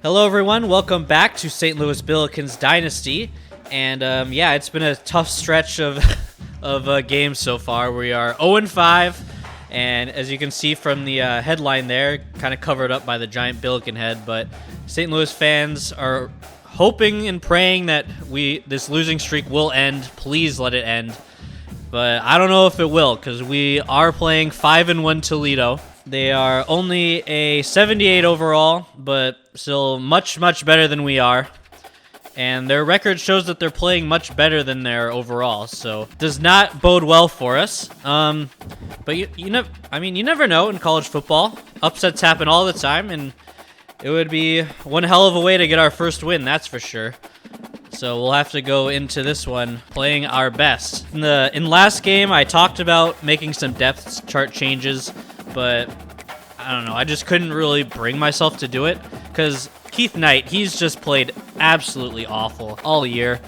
Hello everyone, welcome back to St. Louis Billikens Dynasty. And yeah, it's been a tough stretch of games so far. We are 0-5, and as you can see from the headline there, kind of covered up by the giant Billiken head, but St. Louis fans are hoping and praying that this losing streak will end. Please let it end. But I don't know if it will, because we are playing 5-1 Toledo. They are only a 78 overall, but still much, much better than we are. And their record shows that they're playing much better than their overall, so does not bode well for us. But you never know in college football. Upsets happen all the time, and it would be one hell of a way to get our first win, that's for sure. So we'll have to go into this one playing our best. In last game, I talked about making some depth chart changes, but I don't know. I just couldn't really bring myself to do it because Keith Knight, he's just played absolutely awful all year.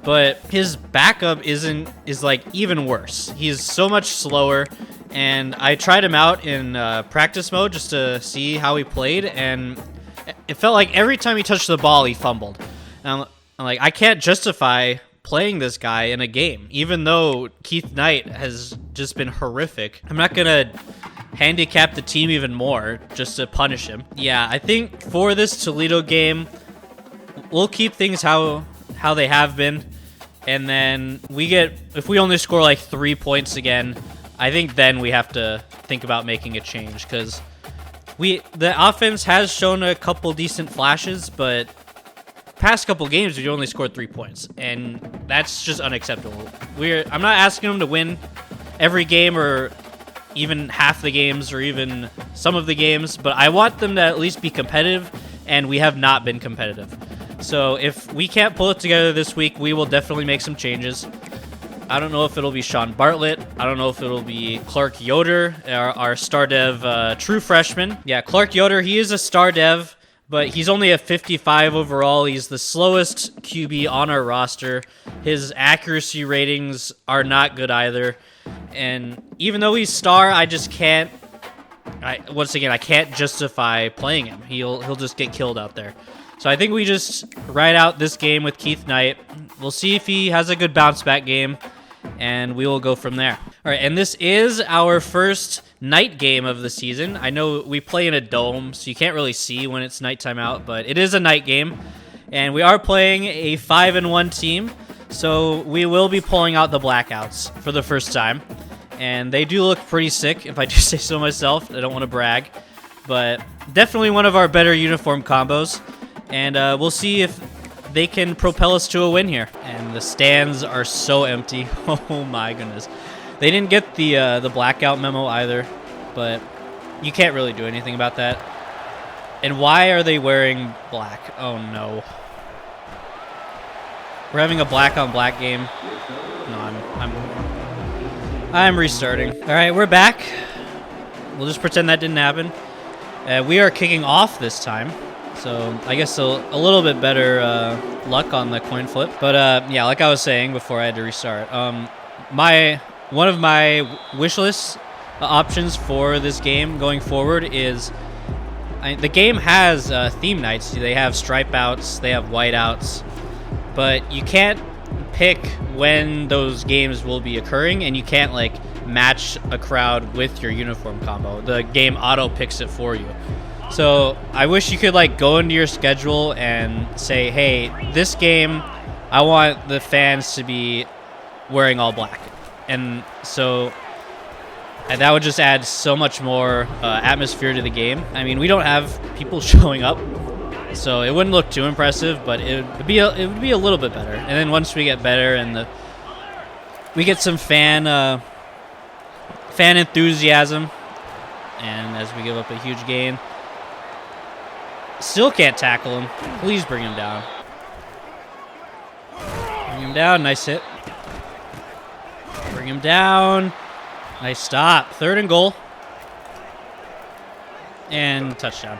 But his backup is like even worse. He's so much slower, and I tried him out in practice mode just to see how he played, and it felt like every time he touched the ball, he fumbled. And I'm like, I can't justify playing this guy in a game, even though Keith Knight has just been horrific. I'm not gonna handicap the team even more just to punish him. Yeah, I think for this Toledo game, we'll keep things how they have been, and then if we only score like 3 points again, I think then we have to think about making a change, because the offense has shown a couple decent flashes, but past couple games we only scored 3 points, and that's just unacceptable. I'm not asking them to win every game or even half the games or even some of the games, but I want them to at least be competitive, and we have not been competitive. So if we can't pull it together this week, we will definitely make some changes. I don't know if it'll be Sean Bartlett. I don't know if it'll be Clark Yoder, our star dev true freshman. Yeah, Clark Yoder, he is a star dev, but he's only a 55 overall. He's the slowest QB on our roster. His accuracy ratings are not good either. And even though he's star, I just can't. I can't justify playing him. He'll just get killed out there. So I think we just ride out this game with Keith Knight. We'll see if he has a good bounce back game, and we will go from there. All right, and this is our first night game of the season. I know we play in a dome, so you can't really see when it's nighttime out, but it is a night game, and we are playing a 5-1 team. So we will be pulling out the blackouts for the first time, and they do look pretty sick, if I do say so myself. I don't want to brag, but definitely one of our better uniform combos, and we'll see if they can propel us to a win here. And the stands are so empty. Oh my goodness. They didn't get the blackout memo either, but you can't really do anything about that. And why are they wearing black? Oh no. We're having a black on black game. No, I'm restarting. All right, we're back. We'll just pretend that didn't happen. We are kicking off this time, so I guess a little bit better luck on the coin flip. But yeah, like I was saying before I had to restart, one of my wish list options for this game going forward is the game has theme nights. They have stripe outs, they have white outs. But you can't pick when those games will be occurring, and you can't like match a crowd with your uniform combo. The game auto picks it for you. So I wish you could like go into your schedule and say, hey, this game, I want the fans to be wearing all black. And so that would just add so much more atmosphere to the game. I mean, we don't have people showing up, so it wouldn't look too impressive, but it would be a little bit better. And then once we get better and we get some fan enthusiasm, and as we give up a huge gain, still can't tackle him. Please bring him down. Bring him down. Nice hit. Bring him down. Nice stop. 3rd and goal. And touchdown.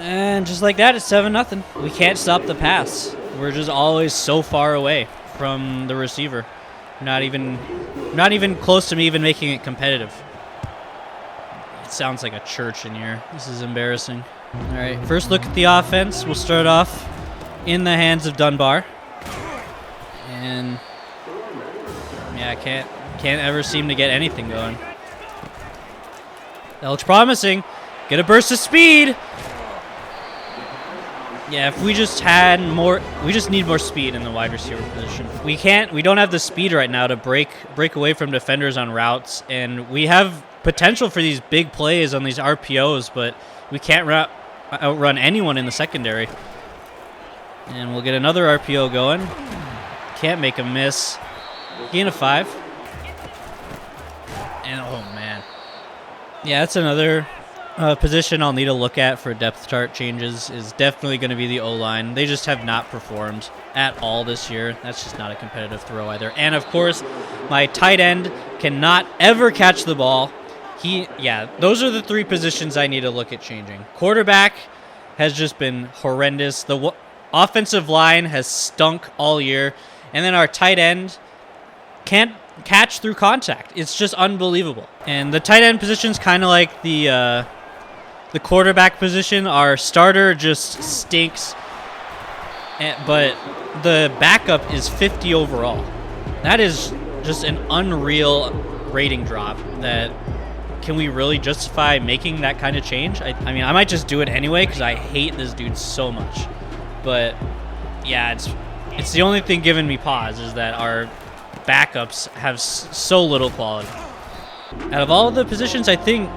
And just like that, it's 7-0. We can't stop the pass. We're just always so far away from the receiver. Not even close to me even making it competitive. It sounds like a church in here. This is embarrassing. All right, first look at the offense. We'll start off in the hands of Dunbar. And yeah, I can't ever seem to get anything going. That looks promising. Get a burst of speed. Yeah, if we just had more, we just need more speed in the wide receiver position. We don't have the speed right now to break away from defenders on routes, and we have potential for these big plays on these RPOs, but we can't outrun anyone in the secondary. And we'll get another RPO going. Can't make a miss. Gain of 5. And oh man. Yeah, that's another position I'll need to look at for depth chart changes is definitely going to be the O-line. They just have not performed at all this year. That's just not a competitive throw either. And of course, my tight end cannot ever catch the ball. Those are the 3 positions I need to look at changing. Quarterback has just been horrendous. The offensive line has stunk all year. And then our tight end can't catch through contact. It's just unbelievable. And the tight end position's kind of like the quarterback position. Our starter just stinks, but the backup is 50 overall. That is just an unreal rating drop. Can we really justify making that kind of change? I mean, I might just do it anyway because I hate this dude so much. But yeah, it's the only thing giving me pause is that our backups have so little quality. Out of all of the positions, I think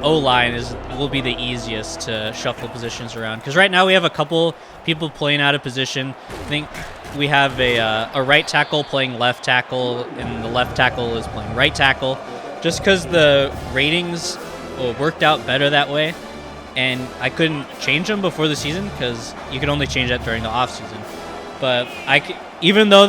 O-line will be the easiest to shuffle positions around, because right now we have a couple people playing out of position. I think we have a right tackle playing left tackle, and the left tackle is playing right tackle, just because the ratings worked out better that way, and I couldn't change them before the season because you could only change that during the off season. But even though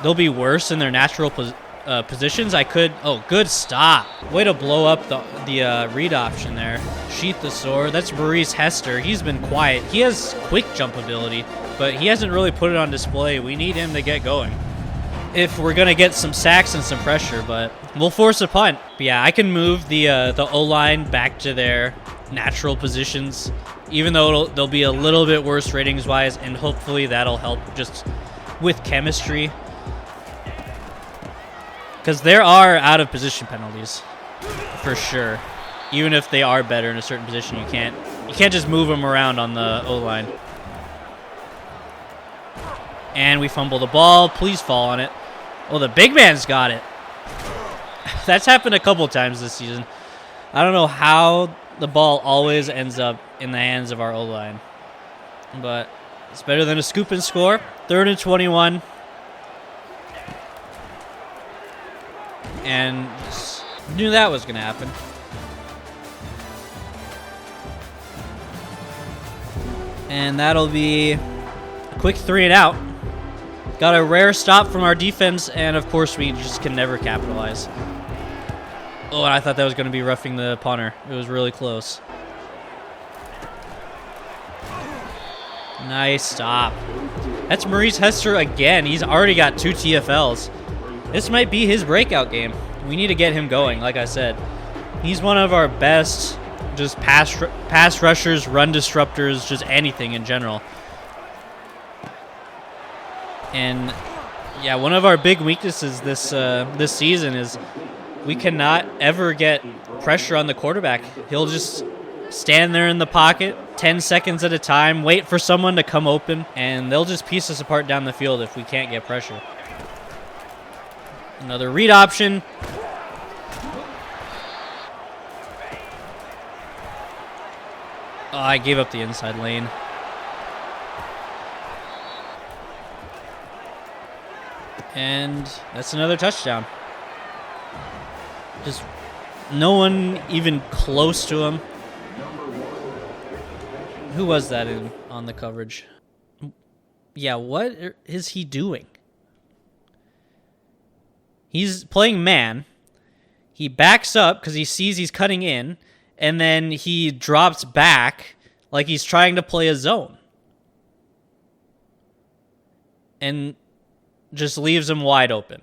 they'll be worse in their natural positions, I could. Oh, good stop! Way to blow up the read option there. Sheath the sword. That's Maurice Hester. He's been quiet. He has quick jump ability, but he hasn't really put it on display. We need him to get going if we're gonna get some sacks and some pressure. But we'll force a punt. But yeah, I can move the O-line back to their natural positions, even though they'll be a little bit worse ratings wise, and hopefully that'll help just with chemistry. Because there are out of position penalties, for sure. Even if they are better in a certain position, you can't just move them around on the O-line. And we fumble the ball. Please fall on it. Oh, the big man's got it. That's happened a couple times this season. I don't know how the ball always ends up in the hands of our O-line, but it's better than a scoop and score. 3rd and 21. And knew that was going to happen. And that'll be a quick 3 and out. Got a rare stop from our defense, and of course we just can never capitalize. Oh, and I thought that was going to be roughing the punter. It was really close. Nice stop. That's Maurice Hester again. He's already got 2 TFLs. This might be his breakout game. We need to get him going, like I said. He's one of our best just pass rushers, run disruptors, just anything in general. And yeah, one of our big weaknesses this season is we cannot ever get pressure on the quarterback. He'll just stand there in the pocket 10 seconds at a time, wait for someone to come open, and they'll just piece us apart down the field if we can't get pressure. Another read option. Oh, I gave up the inside lane. And that's another touchdown. Just no one even close to him. Who was that on the coverage? Yeah, what is he doing? He's playing man. He backs up because he sees he's cutting in, and then he drops back like he's trying to play a zone. And just leaves him wide open.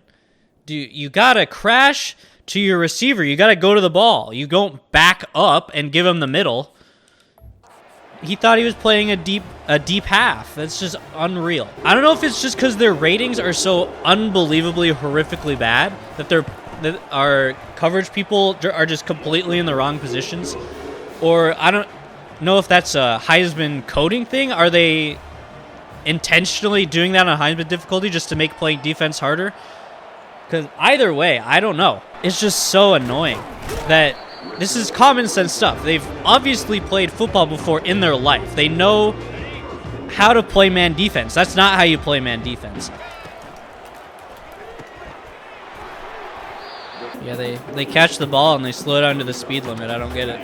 You gotta crash to your receiver. You gotta go to the ball. You don't back up and give him the middle. he thought he was playing a deep half. That's just unreal. I don't know if it's just because their ratings are so unbelievably horrifically bad that our coverage people are just completely in the wrong positions, or I don't know if that's a Heisman coding thing. Are they intentionally doing that on Heisman difficulty just to make playing defense harder? Because either way, I don't know. It's just so annoying that this is common sense stuff. They've obviously played football before in their life. They know how to play man defense. That's not how you play man defense. Yeah, they catch the ball and they slow down to the speed limit. I don't get it.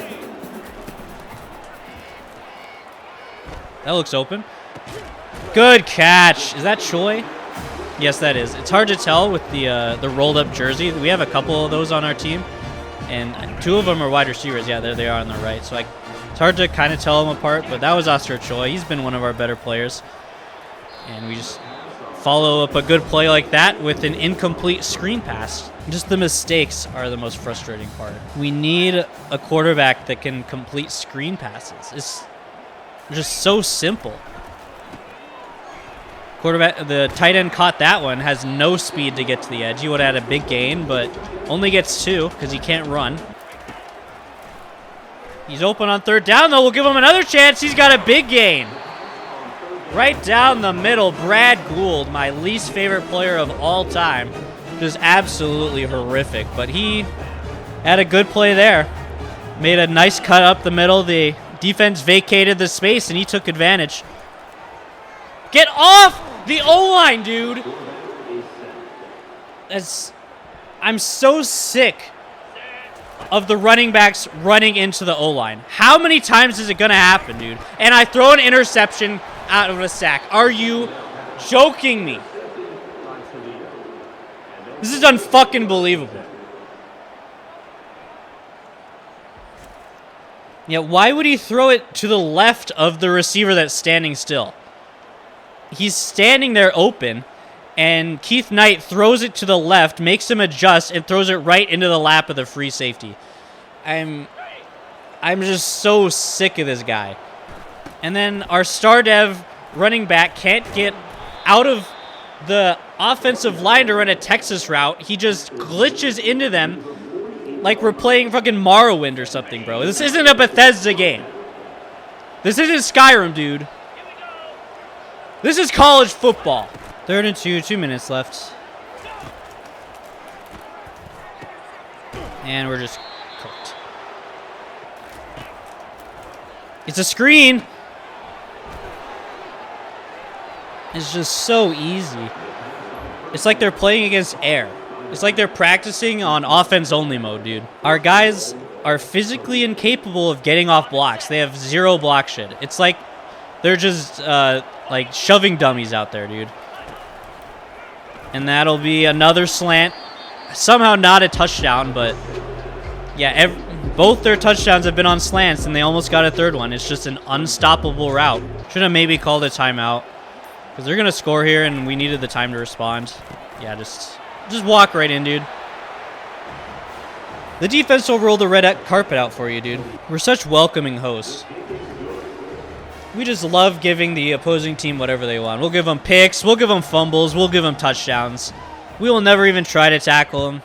That looks open. Good catch. Is that Choi? Yes, that is. It's hard to tell with the rolled up jersey. We have a couple of those on our team, and 2 of them are wide receivers. Yeah, there they are on the right. So it's hard to kind of tell them apart, but that was Oscar Choi. He's been one of our better players. And we just follow up a good play like that with an incomplete screen pass. Just the mistakes are the most frustrating part. We need a quarterback that can complete screen passes. It's just so simple. Quarterback, the tight end caught that one, has no speed to get to the edge. He would have had a big gain, but only gets 2 because he can't run. He's open on 3rd down, though. We'll give him another chance. He's got a big gain. Right down the middle, Brad Gould, my least favorite player of all time. Just absolutely horrific, but he had a good play there. Made a nice cut up the middle. The defense vacated the space, and he took advantage. Get off the O-line, dude. I'm so sick of the running backs running into the O-line. How many times is it going to happen, dude? And I throw an interception out of a sack. Are you joking me? This is unfucking believable. Yeah, why would he throw it to the left of the receiver that's standing still? He's standing there open, and Keith Knight throws it to the left, makes him adjust, and throws it right into the lap of the free safety. I'm just so sick of this guy. And then our star dev running back can't get out of the offensive line to run a Texas route. He just glitches into them like we're playing fucking Morrowind or something, bro. This isn't a Bethesda game. This isn't Skyrim, dude. This is college football. 3rd and 2, 2 minutes left. And we're just cooked. It's a screen. It's just so easy. It's like they're playing against air. It's like they're practicing on offense-only mode, dude. Our guys are physically incapable of getting off blocks. They have 0 block shit. It's like they're just like shoving dummies out there, dude. And that'll be another slant. Somehow not a touchdown, but yeah, both their touchdowns have been on slants, and they almost got a 3rd one. It's just an unstoppable route. Should have maybe called a timeout, because they're going to score here, and we needed the time to respond. Yeah, just walk right in, dude. The defense will roll the red carpet out for you, dude. We're such welcoming hosts. We just love giving the opposing team whatever they want. We'll give them picks. We'll give them fumbles. We'll give them touchdowns. We will never even try to tackle them.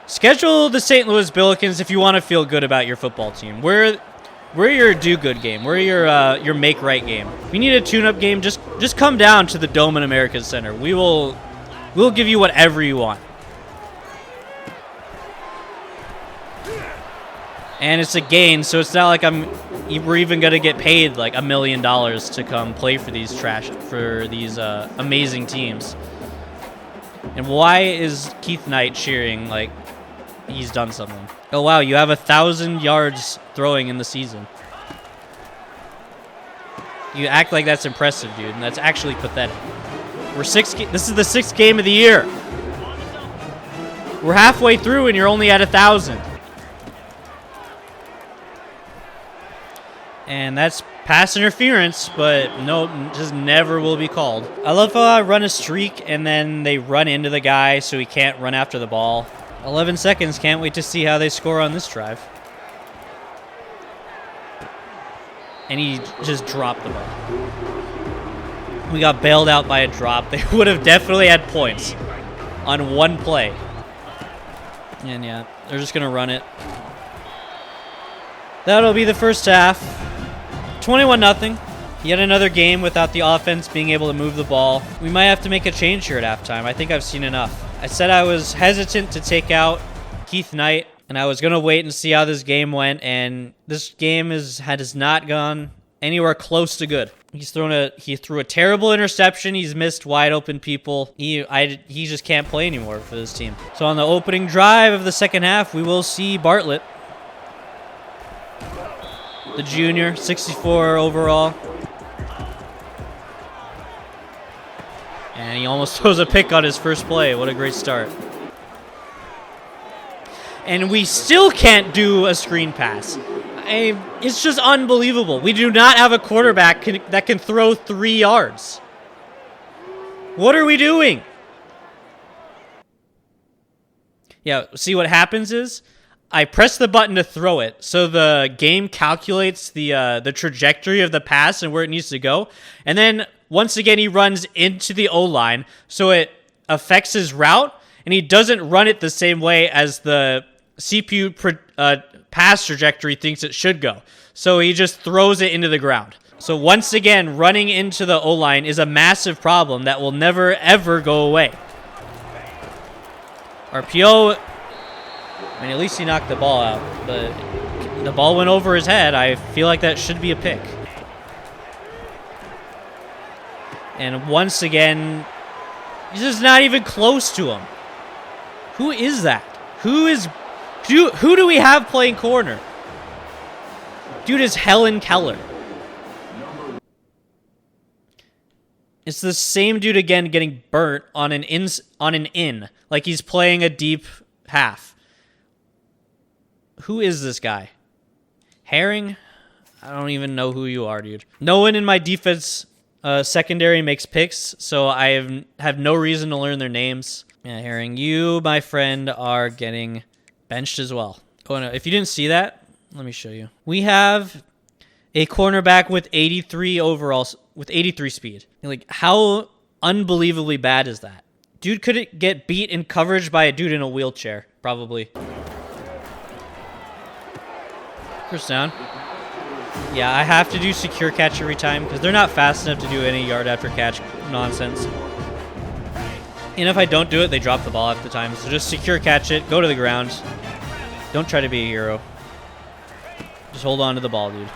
Schedule the St. Louis Billikens if you want to feel good about your football team. We're your do-good game. We're your make-right game. If you need a tune-up game, just come down to the Dome in America's Center. We'll give you whatever you want. And it's a gain, so it's not like we're even gonna get paid like $1 million to come play for these amazing teams. And why is Keith Knight cheering like he's done something? Oh wow, you have 1,000 yards throwing in the season. You act like that's impressive, dude, and that's actually pathetic. This is the 6th game of the year. We're halfway through and you're only at 1,000. And that's pass interference, but no, just never will be called. I love how I run a streak and then they run into the guy so he can't run after the ball. 11 seconds, can't wait to see how they score on this drive. and he just dropped the ball. We got bailed out by a drop. They would have definitely had points on one play. And yeah, they're just going to run it. That'll be the first half. 21-0. Yet another game without the offense being able to move the ball. We might have to make a change here at halftime. I think I've seen enough. I said I was hesitant to take out Keith Knight, and I was going to wait and see how this game went, and this game has not gone anywhere close to good. He threw a terrible interception. He's missed wide open people. He just can't play anymore for this team. So on the opening drive of the second half, we will see Bartlett, the junior, 64 overall. And he almost throws a pick on his first play. What a great start. And we still can't do a screen pass. It's just unbelievable. We do not have a quarterback that can throw 3 yards. What are we doing? Yeah, see what happens is I press the button to throw it, so the game calculates the trajectory of the pass and where it needs to go. And then once again, he runs into the O-line, so it affects his route, and he doesn't run it the same way as the CPU pass trajectory thinks it should go. So he just throws it into the ground. So once again, running into the O-line is a massive problem that will never, ever go away. RPO, I mean, at least he knocked the ball out, but the ball went over his head. I feel like that should be a pick. And once again, he's just not even close to him. Who is that? Who do we have playing corner? Dude is Helen Keller. It's the same dude again getting burnt on an in, like he's playing a deep half. Who is this guy? Herring? I don't even know who you are, dude. No one in my defense secondary makes picks, so I have no reason to learn their names. Yeah, Herring, you, my friend, are getting benched as well. Oh no, if you didn't see that, let me show you. We have a cornerback with 83 overall, with 83 speed. Like, how unbelievably bad is that? Dude could get beat in coverage by a dude in a wheelchair, probably. First down. Yeah, I have to do secure catch every time because they're not fast enough to do any yard after catch nonsense. And if I don't do it, they drop the ball half the time. So just secure catch it, go to the ground. Don't try to be a hero. Just hold on to the ball, dude.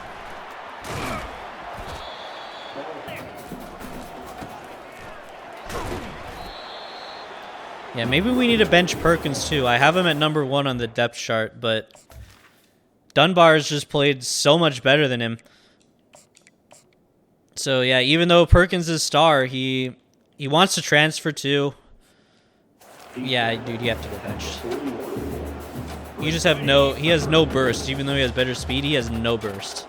Yeah, maybe we need to bench Perkins too. I have him at number 1 on the depth chart, but Dunbar's just played so much better than him. So yeah, even though Perkins is star, he wants to transfer too. Yeah, dude, you have to get benched. You just have he has no burst. Even though he has better speed, he has no burst.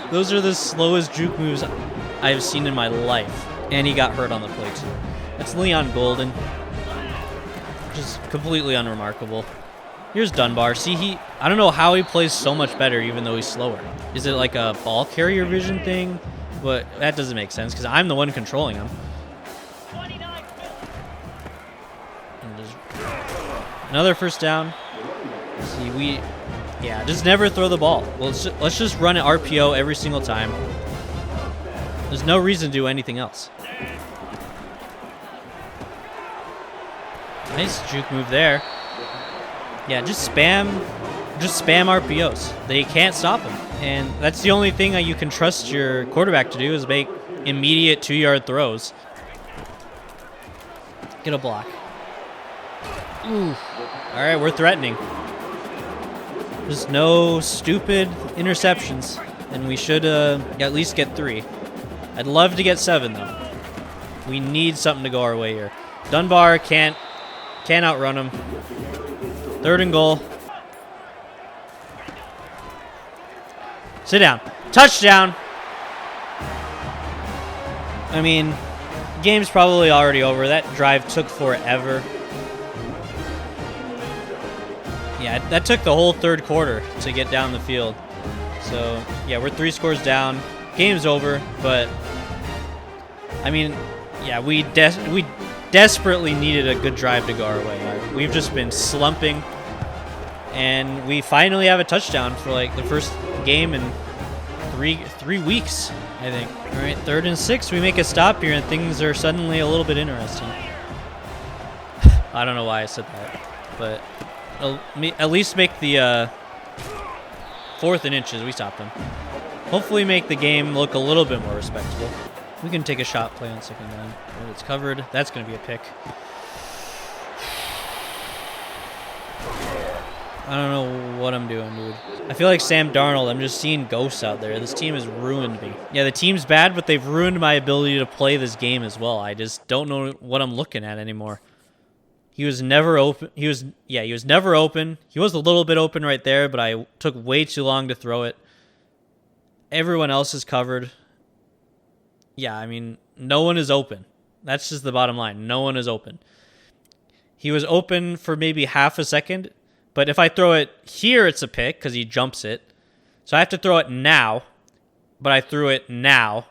Those are the slowest juke moves I've seen in my life. And he got hurt on the play too. That's Leon Golden. Just completely unremarkable. Here's Dunbar. See, I don't know how he plays so much better even though he's slower. Is it like a ball carrier vision thing? But that doesn't make sense because I'm the one controlling him. And just another first down. See, yeah, just never throw the ball. Well, let's just run an RPO every single time. There's no reason to do anything else. Nice juke move there. Yeah, just spam RPOs. They can't stop him. And that's the only thing that you can trust your quarterback to do is make immediate 2-yard throws. Get a block. Ooh. All right, we're threatening. Just no stupid interceptions. And we should at least get 3. I'd love to get 7, though. We need something to go our way here. Dunbar can't outrun him. 3rd and goal. Sit down. Touchdown. I mean, game's probably already over. That drive took forever. Yeah, that took the whole third quarter to get down the field. So, yeah, we're 3 scores down. Game's over, but, I mean, yeah, we desperately needed a good drive to go our way. We've just been slumping, and we finally have a touchdown for, like, the first game in three weeks, I think. All right, 3rd and 6. We make a stop here, and things are suddenly a little bit interesting. I don't know why I said that, but at least make the 4th and inches. We stopped them. Hopefully make the game look a little bit more respectable. We can take a shot play on 2nd down. Oh, it's covered. That's going to be a pick. I don't know what I'm doing, dude. I feel like Sam Darnold. I'm just seeing ghosts out there. This team has ruined me. Yeah, the team's bad, but they've ruined my ability to play this game as well. I just don't know what I'm looking at anymore. He was never open. He was never open. He was a little bit open right there, but I took way too long to throw it. Everyone else is covered. Yeah, I mean, no one is open. That's just the bottom line. No one is open. He was open for maybe half a second, but if I throw it here, it's a pick because he jumps it. So I have to throw it now, but I threw it now,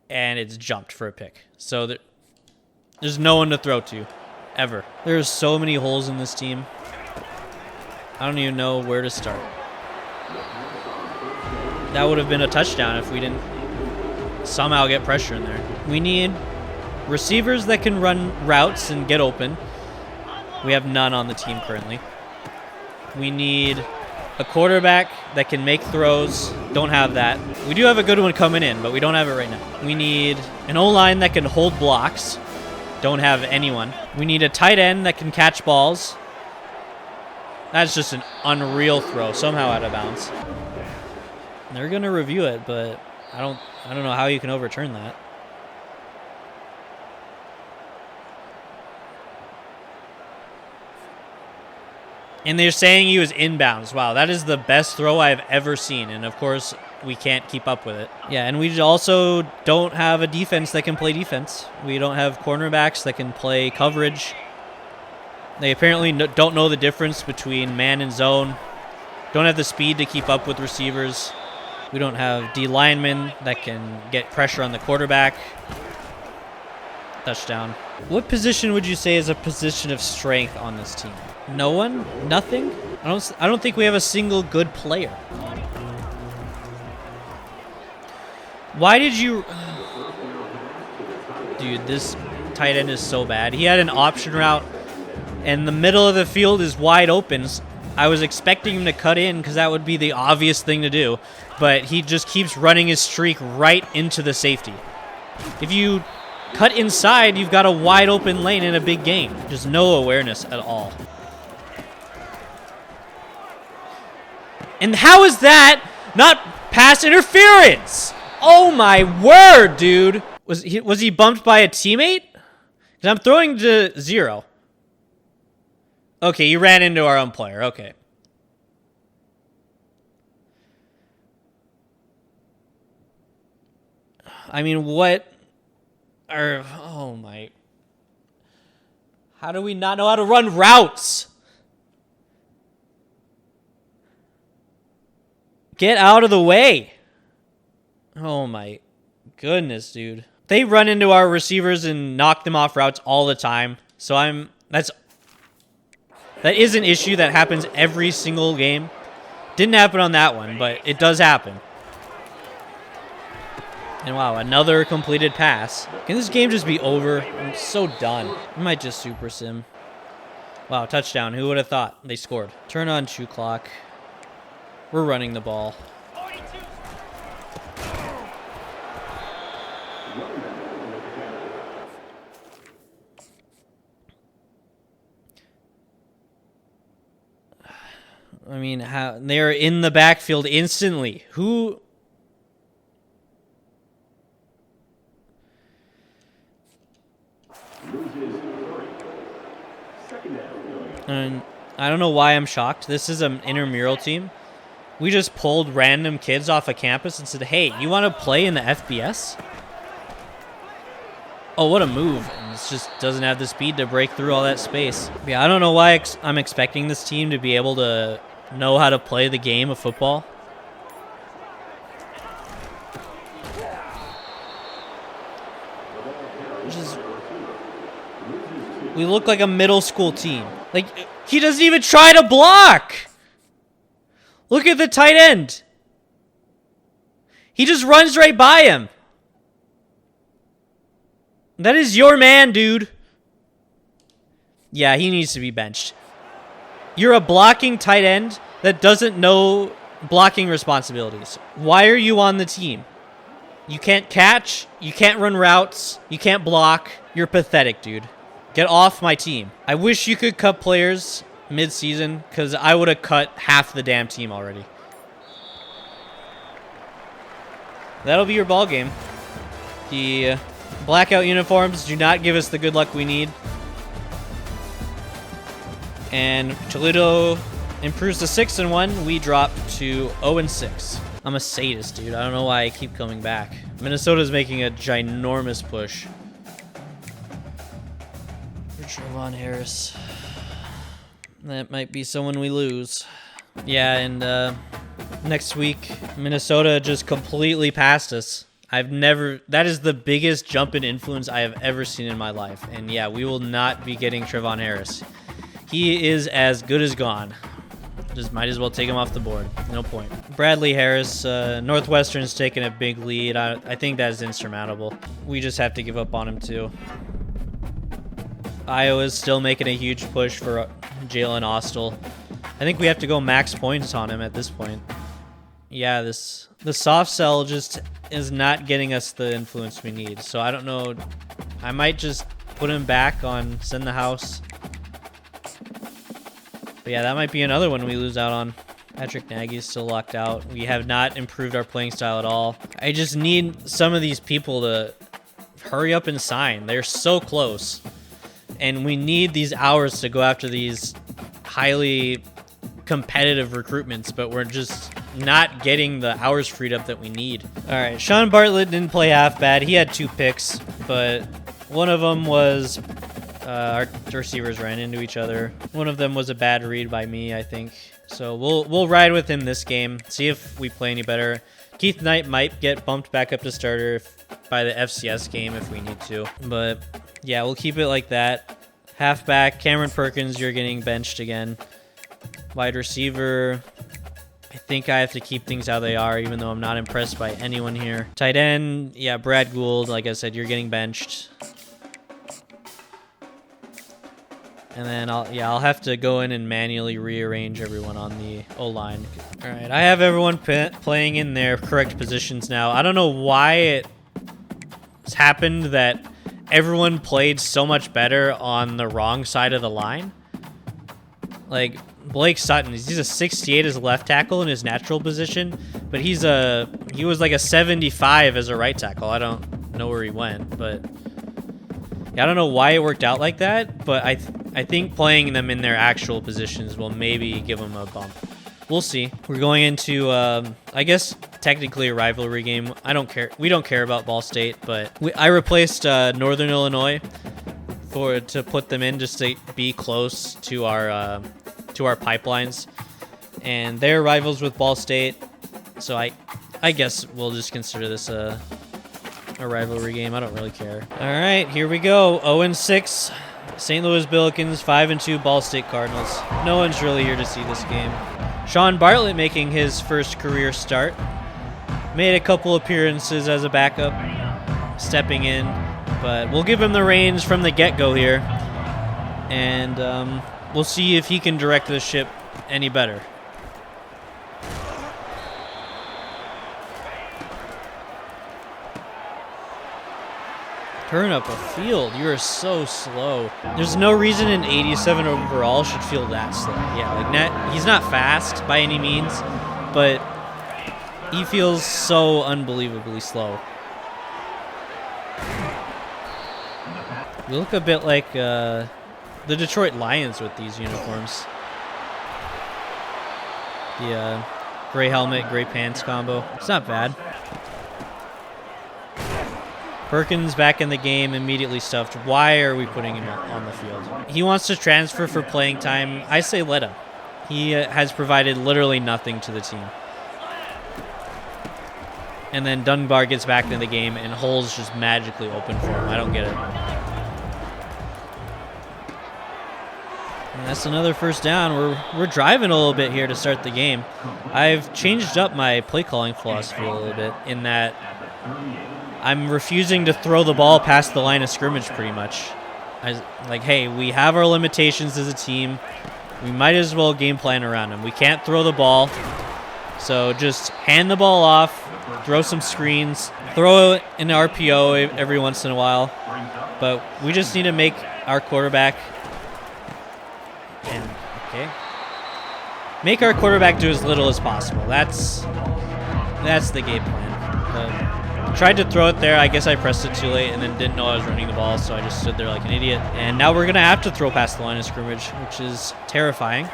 and it's jumped for a pick. So there's no one to throw to, ever. There's so many holes in this team. I don't even know where to start. That would have been a touchdown if we didn't somehow get pressure in there. We need receivers that can run routes and get open. We have none on the team currently. We need a quarterback that can make throws. Don't have that. We do have a good one coming in, but we don't have it right now. We need an O-line that can hold blocks. Don't have anyone. We need a tight end that can catch balls. That's just an unreal throw, somehow out of bounds. They're gonna review it, but I don't know how you can overturn that. And they're saying he was inbounds. Wow, that is the best throw I've ever seen. And of course, we can't keep up with it. Yeah, and we also don't have a defense that can play defense. We don't have cornerbacks that can play coverage. They apparently don't know the difference between man and zone. Don't have the speed to keep up with receivers. We don't have D linemen that can get pressure on the quarterback. Touchdown. What position would you say is a position of strength on this team? No one? Nothing? I don't think we have a single good player. Why did you... Dude, this tight end is so bad. He had an option route, and the middle of the field is wide open. I was expecting him to cut in because that would be the obvious thing to do, but he just keeps running his streak right into the safety. If you cut inside, you've got a wide open lane in a big game. Just no awareness at all. And how is that not pass interference? Oh my word, dude. Was he bumped by a teammate? Because I'm throwing to 0. Okay, you ran into our own player. Okay. I mean, what are... Oh, my... How do we not know how to run routes? Get out of the way. Oh, my goodness, dude. They run into our receivers and knock them off routes all the time. So that is an issue that happens every single game. Didn't happen on that one, but it does happen. And wow, another completed pass. Can this game just be over? I'm so done. I might just super sim. Wow, touchdown. Who would have thought they scored? Turn on shoe clock. We're running the ball. I mean, how they're in the backfield instantly. Who? And I don't know why I'm shocked. This is an intramural team. We just pulled random kids off a campus and said, "Hey, you want to play in the FBS?" Oh, what a move. and it just doesn't have the speed to break through all that space. Yeah, I don't know why I'm expecting this team to be able to know how to play the game of football. We look like a middle school team. Like, he doesn't even try to block. Look at the tight end. He just runs right by him. That is your man, dude. Yeah, he needs to be benched. You're a blocking tight end that doesn't know blocking responsibilities. Why are you on the team? You can't catch, you can't run routes, you can't block. You're pathetic, dude. Get off my team. I wish you could cut players mid-season, because I would have cut half the damn team already. That'll be your ball game. The blackout uniforms do not give us the good luck we need. And Toledo improves to 6-1. We drop to 0-6. I'm a sadist, dude. I don't know why I keep coming back. Minnesota's making a ginormous push. For Trevon Harris. That might be someone we lose. Yeah, and next week, Minnesota just completely passed us. That is the biggest jump in influence I have ever seen in my life. And yeah, we will not be getting Trevon Harris. He is as good as gone. Just might as well take him off the board. No point. Bradley Harris, Northwestern's taking a big lead. I think that is insurmountable. We just have to give up on him too. Iowa's still making a huge push for Jalen Austell. I think we have to go max points on him at this point. Yeah, the soft sell just is not getting us the influence we need. So I don't know. I might just put him back on Send the House. But yeah, that might be another one we lose out on. Patrick Nagy is still locked out. We have not improved our playing style at all. I just need some of these people to hurry up and sign. They're so close. And we need these hours to go after these highly competitive recruitments, but we're just not getting the hours freed up that we need. All right, Sean Bartlett didn't play half bad. He had 2 picks, but one of them was our receivers ran into each other. One of them was a bad read by me, I think. So we'll ride with him this game, see if we play any better. Keith Knight might get bumped back up to starter by the FCS game if we need to. But yeah, we'll keep it like that. Halfback, Cameron Perkins, you're getting benched again. Wide receiver, I think I have to keep things how they are, even though I'm not impressed by anyone here. Tight end, yeah, Brad Gould, like I said, you're getting benched. And then I'll have to go in and manually rearrange everyone on the O-line. All right, I have everyone playing in their correct positions now. I don't know why it's happened that everyone played so much better on the wrong side of the line. Like Blake Sutton, he's a 68 as a left tackle in his natural position, but he was like a 75 as a right tackle. I don't know where he went, but I don't know why it worked out like that, but I think playing them in their actual positions will maybe give them a bump. We'll see. We're going into, I guess, technically a rivalry game. I don't care. We don't care about Ball State, but I replaced Northern Illinois to put them in just to be close to our pipelines, and they're rivals with Ball State. So I guess we'll just consider this a rivalry game. I don't really care. All right, here we go. 0-6. St. Louis Billikens, 5-2 Ball State Cardinals. No one's really here to see this game. Sean Bartlett making his first career start. Made a couple appearances as a backup, stepping in, but we'll give him the reins from the get-go here, and we'll see if he can direct the ship any better. Turn up a field. You are so slow. There's no reason an 87 overall should feel that slow. Yeah, like he's not fast by any means, but he feels so unbelievably slow. We look a bit like the Detroit Lions with these uniforms. The gray helmet, gray pants combo. It's not bad. Perkins back in the game, immediately stuffed. Why are we putting him on the field? He wants to transfer for playing time. I say let him. He has provided literally nothing to the team. And then Dunbar gets back into the game, and holes just magically open for him. I don't get it. And that's another first down. We're driving a little bit here to start the game. I've changed up my play calling philosophy a little bit in that I'm refusing to throw the ball past the line of scrimmage pretty much. Like, hey, we have our limitations as a team. We might as well game plan around them. We can't throw the ball, so just hand the ball off, throw some screens, throw an RPO every once in a while. But we just need to make our quarterback make our quarterback do as little as possible. That's the game plan. Tried to throw it there. I guess I pressed it too late and then didn't know I was running the ball, so I just stood there like an idiot. And now we're going to have to throw past the line of scrimmage, which is terrifying.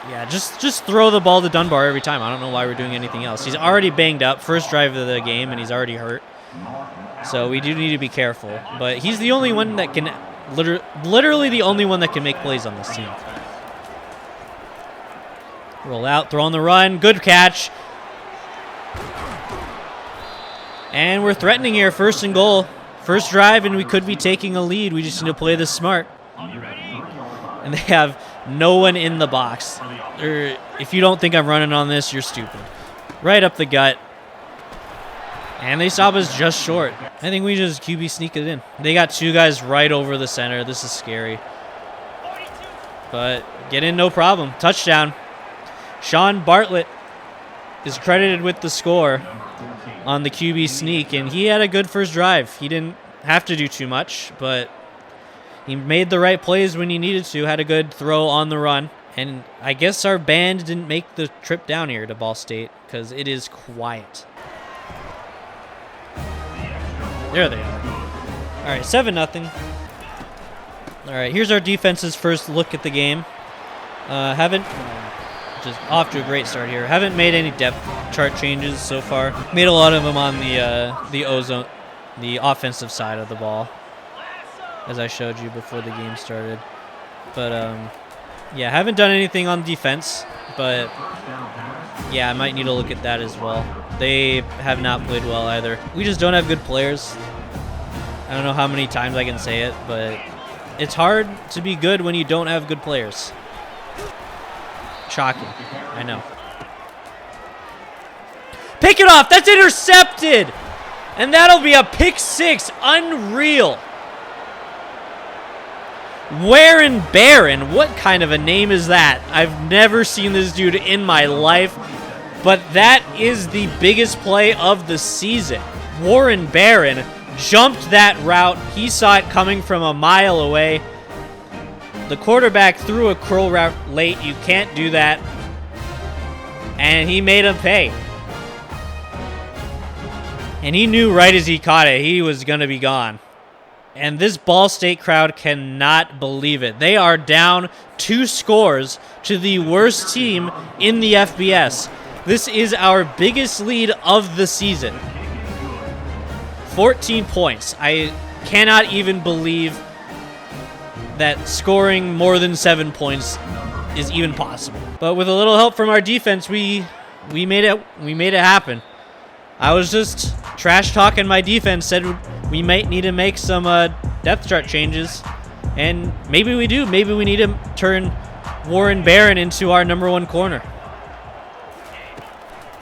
Yeah, just throw the ball to Dunbar every time. I don't know why we're doing anything else. He's already banged up. First drive of the game, and he's already hurt. So we do need to be careful. But he's the only one that can, literally the only one that can make plays on this team. Roll out, throw on the run. Good catch. And we're threatening here. First and goal. First drive, and we could be taking a lead. We just need to play this smart. And they have no one in the box. If you don't think I'm running on this, you're stupid. Right up the gut. And they stop us just short. I think we just QB sneak it in. They got two guys right over the center. This is scary. But get in, no problem. Touchdown. Sean Bartlett is credited with the score on the QB sneak, and he had a good first drive. He didn't have to do too much, but he made the right plays when he needed to, had a good throw on the run. And I guess our band didn't make the trip down here to Ball State because it is quiet. There they are. All right, 7-0. All right, here's our defense's first look at the game. Just off to a great start here. Haven't made any depth chart changes so far. Made a lot of them on the ozone, the offensive side of the ball, as I showed you before the game started. But yeah, haven't done anything on defense, but yeah, I might need to look at that as well. They have not played well either. We just don't have good players. I don't know how many times I can say it, but it's hard to be good when you don't have good players. Shocking, I know. Pick it off, that's intercepted! And that'll be a pick six, unreal. Warren Barron, what kind of a name is that? I've never seen this dude in my life, but that is the biggest play of the season. Warren Barron jumped that route. He saw it coming from a mile away. The quarterback threw a curl route late. You can't do that. And he made him pay. And he knew right as he caught it, he was going to be gone. And this Ball State crowd cannot believe it. They are down 2 scores to the worst team in the FBS. This is our biggest lead of the season. 14 points. I cannot even believe that scoring more than 7 points is even possible. But with a little help from our defense, we made it happen. I was just trash talking my defense, said we might need to make some depth chart changes, and maybe we do. Maybe we need to turn Warren Barron into our #1 corner,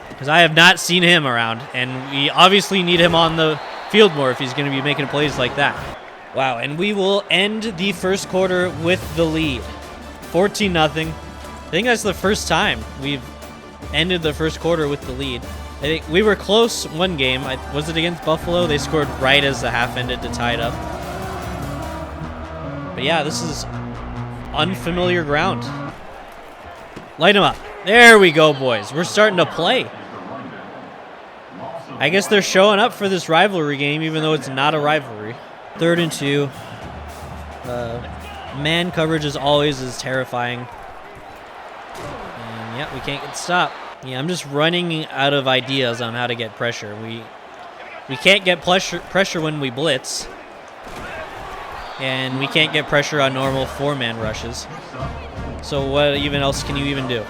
because I have not seen him around, and we obviously need him on the field more if he's going to be making plays like that. Wow, and we will end the first quarter with the lead, 14-0. I think that's the first time we've ended the first quarter with the lead. I think we were close one game. Was it against Buffalo? They scored right as the half ended to tie it up. But yeah, this is unfamiliar ground. Light them up. There we go, boys. We're starting to play. I guess they're showing up for this rivalry game, even though it's not a rivalry. 3rd and 2. Man coverage, as always, is terrifying. And yeah, we can't get stopped. Yeah, I'm just running out of ideas on how to get pressure. We can't get pressure when we blitz. And we can't get pressure on normal 4-man rushes. So what even else can you even do?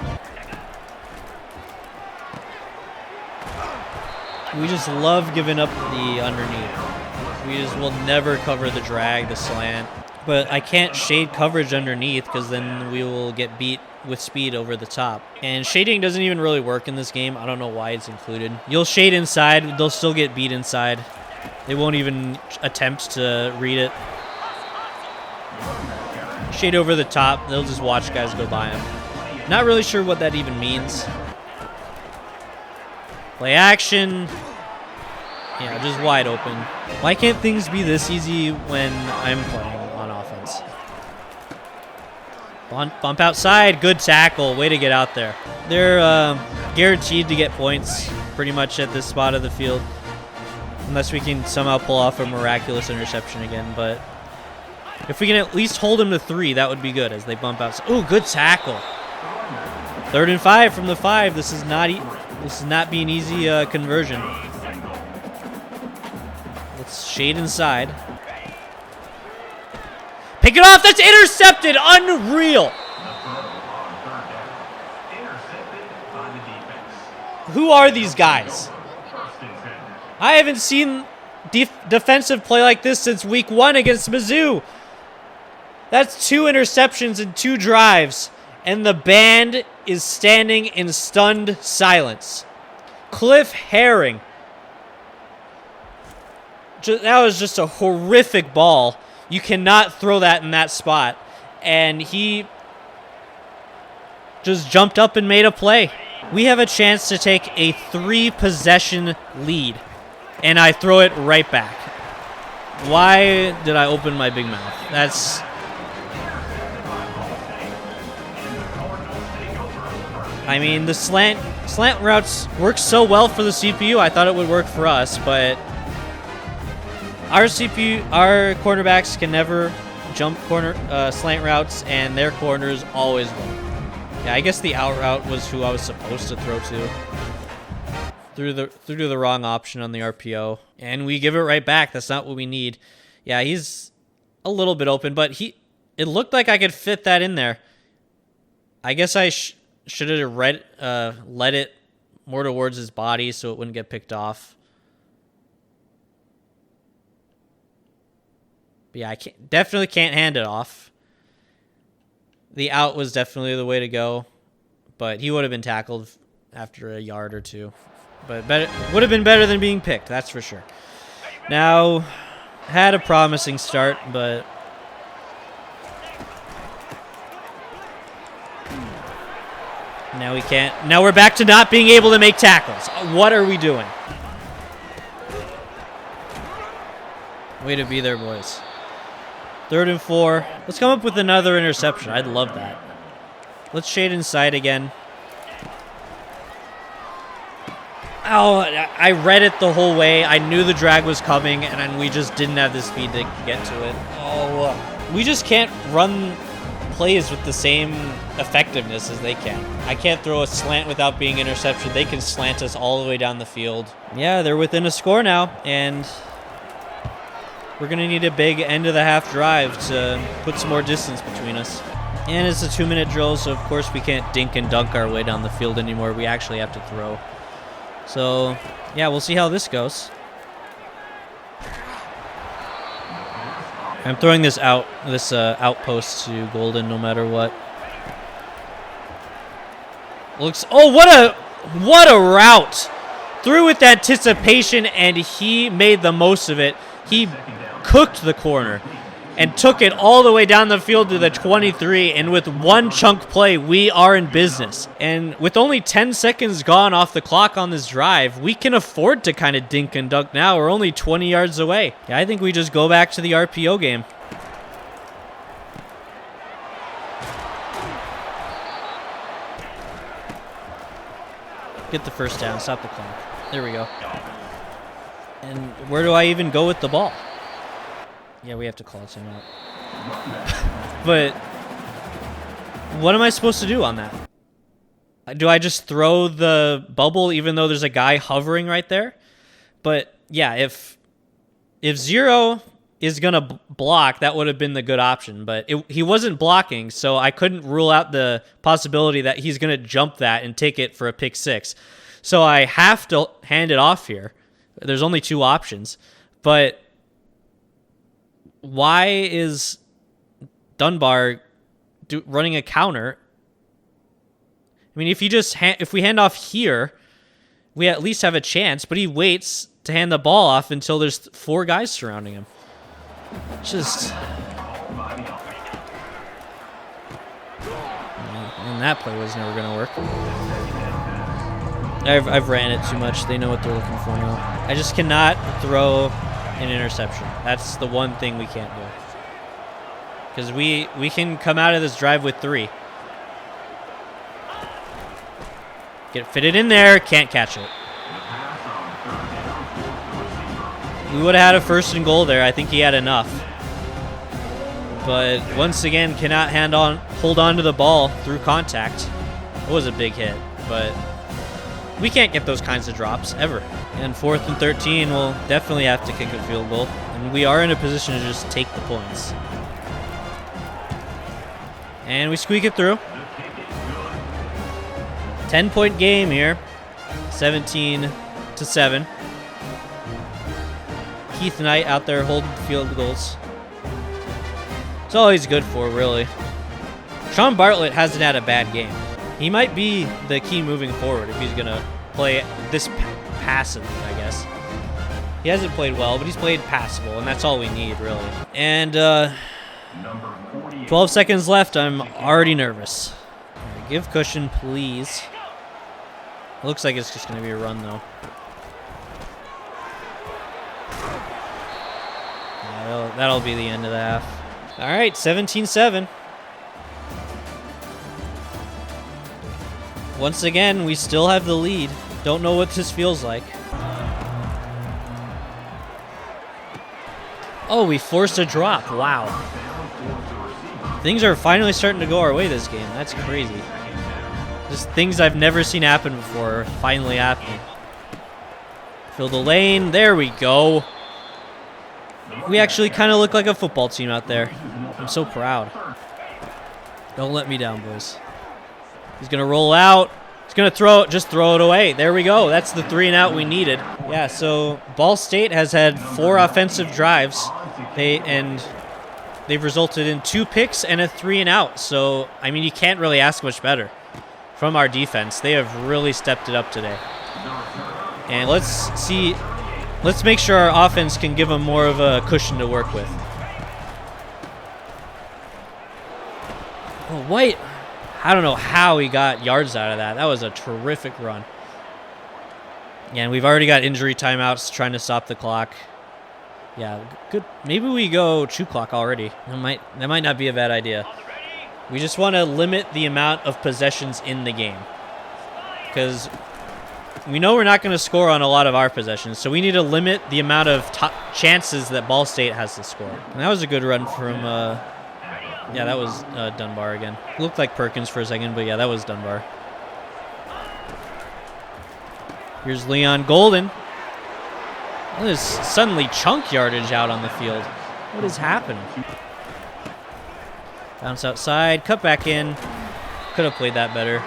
We just love giving up the underneath. We just will never cover the drag, the slant. But I can't shade coverage underneath because then we will get beat with speed over the top. And shading doesn't even really work in this game. I don't know why it's included. You'll shade inside, they'll still get beat inside. They won't even attempt to read it. Shade over the top, they'll just watch guys go by them. Not really sure what that even means. Play action. Yeah, just wide open. Why can't things be this easy when I'm playing on offense? Bump outside, good tackle, way to get out there. They're guaranteed to get points pretty much at this spot of the field. Unless we can somehow pull off a miraculous interception again, but if we can at least hold them to 3, that would be good as they bump out. Ooh, good tackle. 3rd and 5 from the 5. This is not being easy conversion. Let's shade inside. Pick it off. That's intercepted. Unreal. Who are these guys? I haven't seen defensive play like this since week 1 against Mizzou. That's 2 interceptions in 2 drives, and the band is standing in stunned silence. Cliff Herring. That was just a horrific ball. You cannot throw that in that spot. And he just jumped up and made a play. We have a chance to take a 3-possession lead, and I throw it right back. Why did I open my big mouth? That's... I mean, the slant routes work so well for the CPU. I thought it would work for us, but our cornerbacks can never jump slant routes, and their corners always will. Yeah, I guess the out route was who I was supposed to throw to. Threw the wrong option on the RPO, and we give it right back. That's not what we need. Yeah, he's a little bit open, but it looked like I could fit that in there. I guess I should have let it more towards his body so it wouldn't get picked off. But yeah, definitely can't hand it off. The out was definitely the way to go, but he would have been tackled after a yard or 2. But would have been better than being picked, that's for sure. Now, had a promising start, but now we can't. Now we're back to not being able to make tackles. What are we doing? Way to be there, boys. 3rd and 4. Let's come up with another interception. I'd love that. Let's shade inside again. Oh, I read it the whole way. I knew the drag was coming, and we just didn't have the speed to get to it. Oh, we just can't run plays with the same effectiveness as they can. I can't throw a slant without being intercepted. They can slant us all the way down the field. Yeah, they're within a score now, and we're going to need a big end-of-the-half drive to put some more distance between us. And it's a 2-minute drill, so of course we can't dink and dunk our way down the field anymore. We actually have to throw. So, yeah, we'll see how this goes. I'm throwing this outpost to Golden no matter what. Oh, what a route! Through with anticipation, and he made the most of it. He cooked the corner and took it all the way down the field to the 23, and with one chunk play, we are in business. And with only 10 seconds gone off the clock on this drive, we can afford to kind of dink and dunk now. We're only 20 yards away. Yeah, I think we just go back to the RPO game. Get the first down, stop the clock. There we go. And where do I even go with the ball? Yeah, we have to call a timeout. But what am I supposed to do on that? Do I just throw the bubble even though there's a guy hovering right there? But yeah, if Zero is going to block, that would have been the good option. But he wasn't blocking, so I couldn't rule out the possibility that he's going to jump that and take it for a pick six. So I have to hand it off here. There's only two options. But why is Dunbar running a counter? I mean, if we hand off here, we at least have a chance. But he waits to hand the ball off until there's 4 guys surrounding him. Just, and that play was never gonna work. I've ran it too much. They know what they're looking for now. I just cannot throw an interception. That's the one thing we can't do. Because we can come out of this drive with 3. Get fitted in there, can't catch it. We would have had a 1st and goal there. I think he had enough. But once again, cannot hold on to the ball through contact. It was a big hit, but we can't get those kinds of drops ever. And 4th and 13, we'll definitely have to kick a field goal. And we are in a position to just take the points. And we squeak it through. 10-point game here. 17-7. Keith Knight out there holding field goals. It's all he's good for, really. Sean Bartlett hasn't had a bad game. He might be the key moving forward if he's going to play this passively, I guess. He hasn't played well, but he's played passable, and that's all we need, really. And 12 seconds left. I'm already nervous. Right, give cushion, please. It looks like it's just going to be a run, though. That'll be the end of the half. All right, 17-7. Once again, we still have the lead. Don't know what this feels like. Oh, we forced a drop. Wow. Things are finally starting to go our way this game. That's crazy. Just things I've never seen happen before are finally happening. Fill the lane. There we go. We actually kind of look like a football team out there. I'm so proud. Don't let me down, boys. He's going to roll out. He's going to just throw it away. There we go. That's the 3 and out we needed. Yeah, so Ball State has had 4 offensive drives. They've resulted in 2 picks and a 3 and out. So, I mean, you can't really ask much better from our defense. They have really stepped it up today. And let's make sure our offense can give them more of a cushion to work with. Oh, White, I don't know how he got yards out of that. That was a terrific run. Yeah, and we've already got injury timeouts trying to stop the clock. Yeah, good. Maybe we go chew clock already. That might not be a bad idea. We just want to limit the amount of possessions in the game. Because we know we're not going to score on a lot of our possessions, so we need to limit the amount of chances that Ball State has to score. And that was a good run from, yeah, that was Dunbar again. Looked like Perkins for a second, but yeah, that was Dunbar. Here's Leon Golden. There's suddenly chunk yardage out on the field. What is happening? Bounce outside, cut back in. Could have played that better.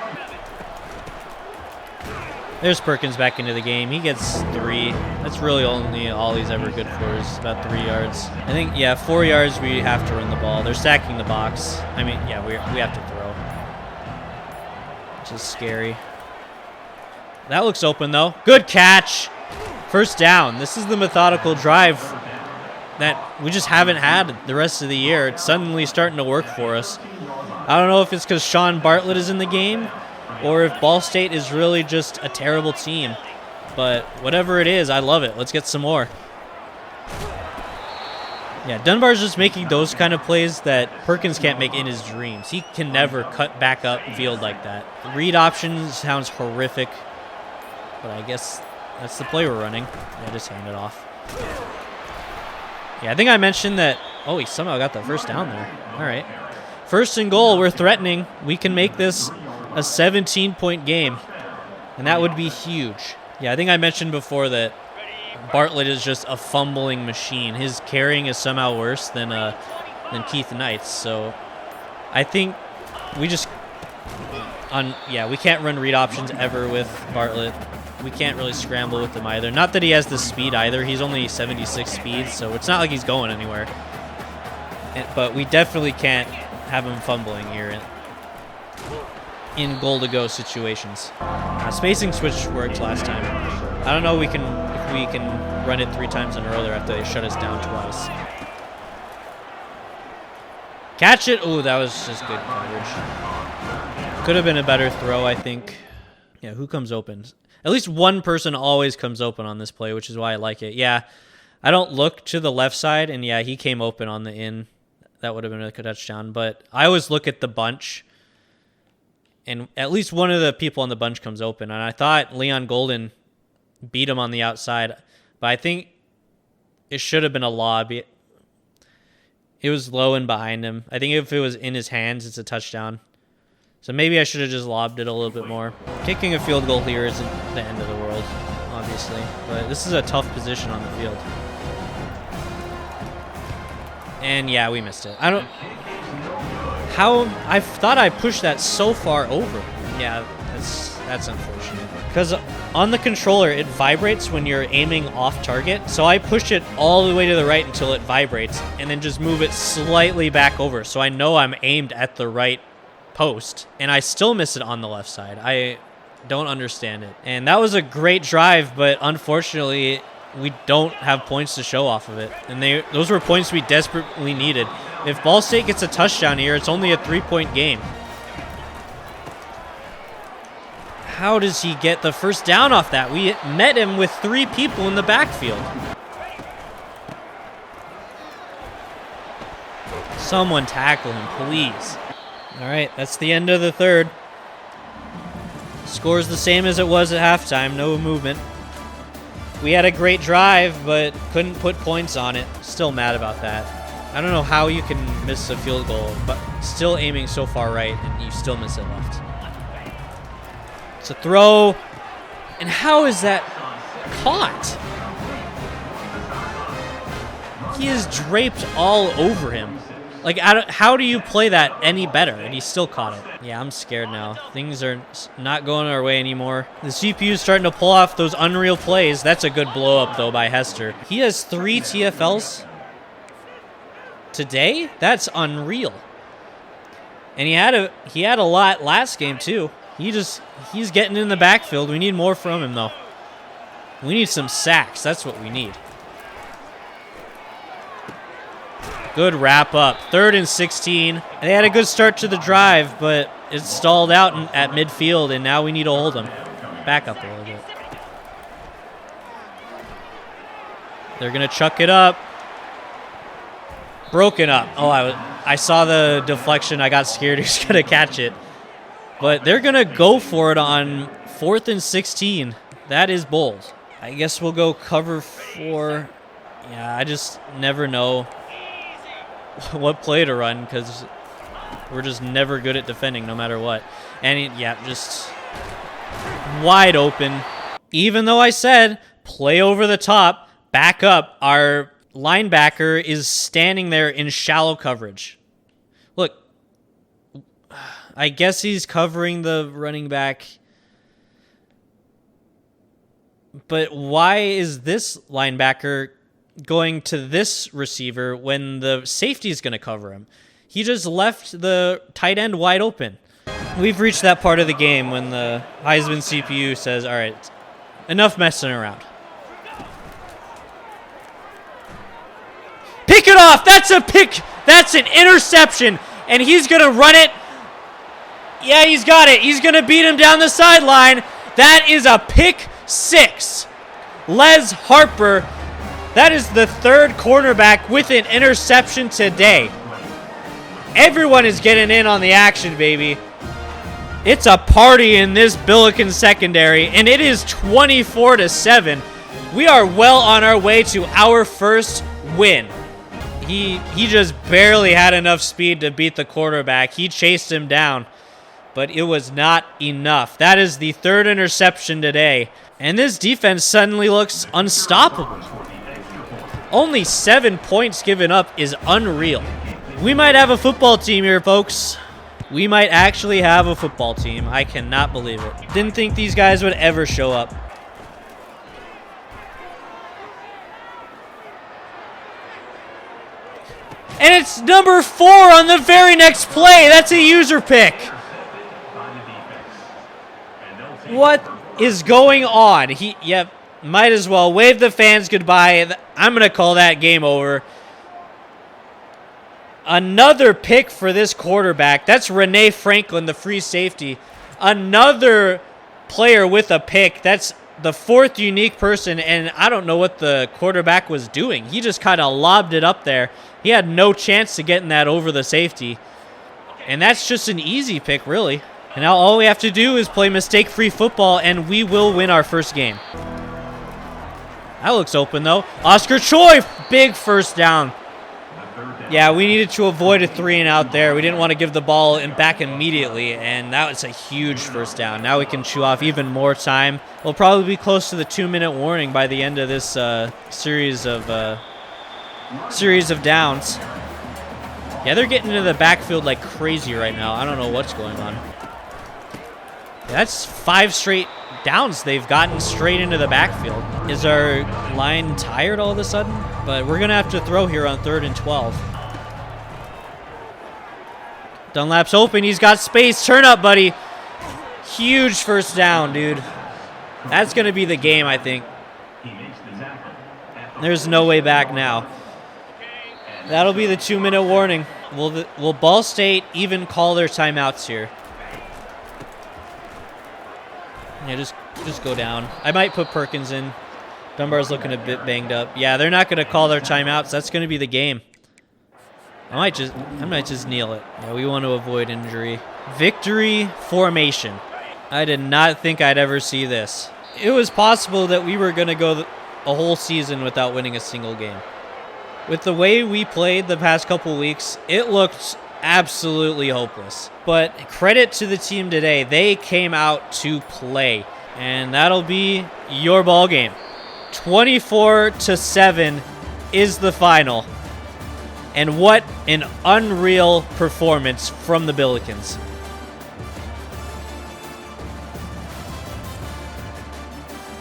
There's Perkins back into the game. He gets 3. That's really only all he's ever good for is about 3 yards. I think, yeah, 4 yards we have to run the ball. They're stacking the box. I mean, yeah, we have to throw. Which is scary. That looks open, though. Good catch. First down. This is the methodical drive that we just haven't had the rest of the year. It's suddenly starting to work for us. I don't know if it's because Sean Bartlett is in the game or if Ball State is really just a terrible team. But whatever it is, I love it. Let's get some more. Yeah, Dunbar's just making those kind of plays that Perkins can't make in his dreams. He can never cut back up field like that. The read option sounds horrific, but I guess that's the play we're running. Yeah, just hand it off. Yeah, I think I mentioned that. Oh, he somehow got the first down there. All right. 1st and goal, we're threatening. We can make this a 17-point game, and that would be huge. Yeah, I think I mentioned before that Bartlett is just a fumbling machine. His carrying is somehow worse than Keith Knight's. So I think we just we can't run read options ever with Bartlett. We can't really scramble with him either. Not that he has the speed either. He's only 76 speed, so it's not like he's going anywhere. But we definitely can't have him fumbling here in goal-to-go situations. Spacing switch worked last time. I don't know if we can run it 3 times in a row there after they shut us down twice. Catch it. Oh, that was just good coverage. Could have been a better throw, I think. Yeah, who comes open? At least one person always comes open on this play, which is why I like it. Yeah, I don't look to the left side, and yeah, he came open on the in. That would have been a touchdown, but I always look at the bunch, and at least one of the people on the bunch comes open, and I thought Leon Golden beat him on the outside, but I think it should have been a lob. It was low and behind him. I think if it was in his hands, it's a touchdown. So maybe I should have just lobbed it a little bit more. Kicking a field goal here isn't the end of the world, obviously, but this is a tough position on the field. And yeah, we missed it. I thought I pushed that so far over. Yeah, that's unfortunate. Because on the controller, it vibrates when you're aiming off target. So I push it all the way to the right until it vibrates, and then just move it slightly back over. So I know I'm aimed at the right post, and I still miss it on the left side. I don't understand it. And that was a great drive, but unfortunately, we don't have points to show off of it. And those were points we desperately needed. If Ball State gets a touchdown here, it's only a 3-point game. How does he get the first down off that? We met him with 3 people in the backfield. Someone tackle him, please. All right, that's the end of the third. Score's the same as it was at halftime, no movement. We had a great drive, but couldn't put points on it. Still mad about that. I don't know how you can miss a field goal, but still aiming so far right, and you still miss it left. It's a throw, and how is that caught? He is draped all over him. Like, how do you play that any better? And he still caught it. Yeah, I'm scared now. Things are not going our way anymore. The CPU is starting to pull off those unreal plays. That's a good blow-up, though, by Hester. He has 3 TFLs today? That's unreal. And he had a lot last game, too. He's getting in the backfield. We need more from him, though. We need some sacks. That's what we need. Good wrap up. 3rd and 16. They had a good start to the drive, but it stalled out at midfield, and now we need to hold them. Back up a little bit. They're going to chuck it up. Broken up. Oh, I saw the deflection. I got scared he was going to catch it. But they're going to go for it on 4th and 16. That is bold. I guess we'll go cover 4. Yeah, I just never know what play to run because we're just never good at defending no matter what. And yeah, just wide open. Even though I said play over the top, back up, our linebacker is standing there in shallow coverage. Look, I guess he's covering the running back. But why is this linebacker going to this receiver when the safety is going to cover him? He just left the tight end wide open. We've reached that part of the game when the Heisman CPU says, all right, enough messing around. Pick it off. That's a pick. That's an interception. And he's going to run it. Yeah, he's got it. He's going to beat him down the sideline. That is a pick 6. Les Harper. That is the 3rd cornerback with an interception today. Everyone is getting in on the action, baby. It's a party in this Billikens secondary, and it is 24-7. We are well on our way to our first win. He just barely had enough speed to beat the quarterback. He chased him down. but it was not enough. That is the third interception today. And this defense suddenly looks unstoppable. Only 7 points given up is unreal. We might have a football team here, folks. We might actually have a football team. I cannot believe it. Didn't think these guys would ever show up. And it's number 4 on the very next play. That's a user pick. What is going on? Yep, might as well wave the fans goodbye. I'm going to call that game over. Another pick for this quarterback. That's Renee Franklin, the free safety. Another player with a pick. That's the 4th unique person, and I don't know what the quarterback was doing. He just kind of lobbed it up there. He had no chance to getting that over the safety. And that's just an easy pick, really. And now all we have to do is play mistake-free football, and we will win our first game. That looks open, though. Oscar Choi, big first down. Yeah, we needed to avoid a 3-and-out there. We didn't want to give the ball back immediately, and that was a huge first down. Now we can chew off even more time. We'll probably be close to the 2-minute warning by the end of this series of downs. Yeah, they're getting into the backfield like crazy right now. I don't know what's going on. That's 5 straight downs they've gotten straight into the backfield. Is our line tired all of a sudden? But we're going to have to throw here on 3rd and 12. Dunlap's open. He's got space. Turn up, buddy. Huge first down, dude. That's going to be the game, I think. There's no way back now. That'll be the 2-minute warning. Will Ball State even call their timeouts here? Yeah, just go down. I might put Perkins in. Dunbar's looking a bit banged up. Yeah, they're not going to call their timeouts. That's going to be the game. I might just kneel it. Yeah, we want to avoid injury. Victory formation. I did not think I'd ever see this. It was possible that we were going to go a whole season without winning a single game. With the way we played the past couple weeks, it looked absolutely hopeless. But credit to the team today. They came out to play. And that'll be your ball game. 24-7 is the final. And what an unreal performance from the Billikens.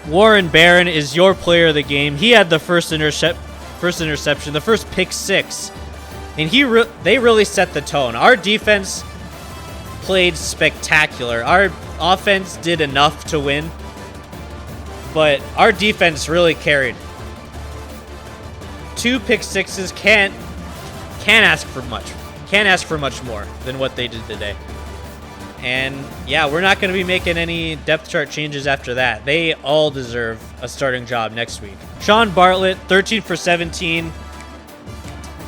Warren Barron is your player of the game. He had the first interception, the first pick 6. And they really set the tone. Our defense played spectacular. Our offense did enough to win. But our defense really carried. 2 pick 6s can't ask for much. Can't ask for much more than what they did today. And yeah, we're not going to be making any depth chart changes after that. They all deserve a starting job next week. Sean Bartlett, 13 for 17.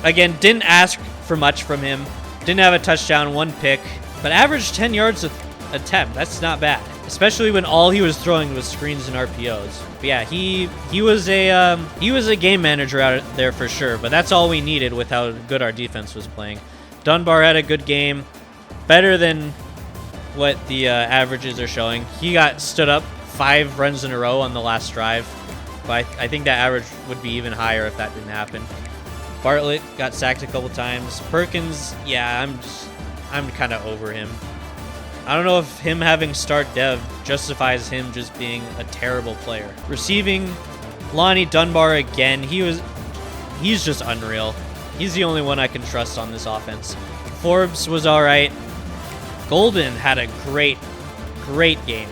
Again, didn't ask for much from him. Didn't have a touchdown, 1 pick, but averaged 10 yards a attempt. That's not bad, especially when all he was throwing was screens and RPOs. But yeah, he was a game manager out there for sure. But that's all we needed with how good our defense was playing. Dunbar had a good game, better than what the averages are showing. He got stood up 5 runs in a row on the last drive, but I think that average would be even higher if that didn't happen. Bartlett got sacked a couple times. Perkins, yeah, I'm kind of over him. I don't know if him having start dev justifies him just being a terrible player. Receiving, Lonnie Dunbar again. He's just unreal. He's the only one I can trust on this offense. Forbes was all right. Golden had a great game.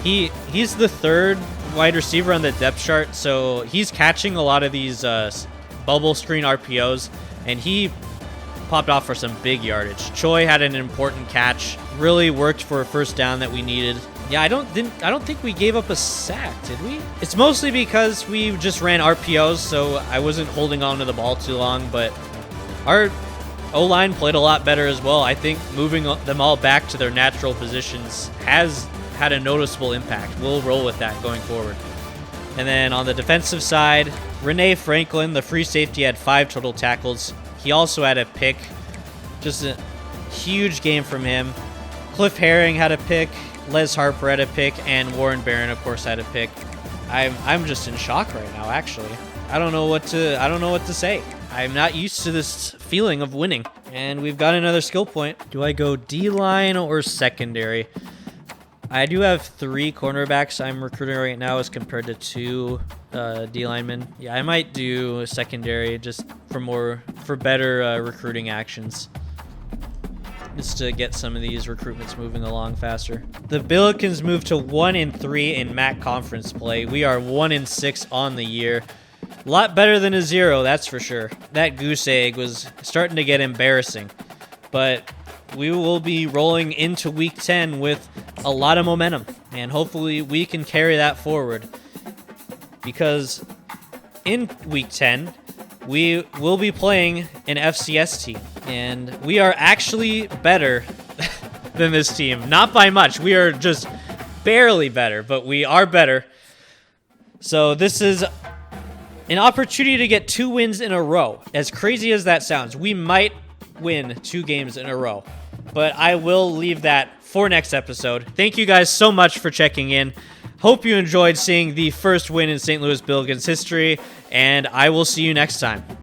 He's the 3rd wide receiver on the depth chart, so he's catching a lot of these bubble screen RPOs, and he popped off for some big yardage. Choi had an important catch. Really worked for a first down that we needed. Yeah, I don't think we gave up a sack, did we? It's mostly because we just ran RPOs, so I wasn't holding on to the ball too long, but our O-line played a lot better as well. I think moving them all back to their natural positions has had a noticeable impact. We'll roll with that going forward. And then on the defensive side, Renee Franklin, the free safety, had 5 total tackles. He also had a pick. Just a huge game from him. Cliff Herring had a pick, Les Harper had a pick, and Warren Barron, of course, had a pick. I'm just in shock right now, actually. I don't know what to say. I'm not used to this feeling of winning. And we've got another skill point. Do I go D-line or secondary? I do have 3 cornerbacks I'm recruiting right now as compared to 2 D-linemen. Yeah, I might do secondary just for better recruiting actions. Just to get some of these recruitments moving along faster. The Billikens moved to 1-3 in MAC conference play. We are 1-6 on the year. A lot better than a 0, that's for sure. That goose egg was starting to get embarrassing. But we will be rolling into week 10 with a lot of momentum. And hopefully we can carry that forward. Because in week 10, we will be playing an FCS team. And we are actually better than this team. Not by much. We are just barely better, but we are better. So this is an opportunity to get 2 wins in a row. As crazy as that sounds, we might win 2 games in a row. But I will leave that for next episode. Thank you guys so much for checking in. Hope you enjoyed seeing the first win in St. Louis Billikens history, and I will see you next time.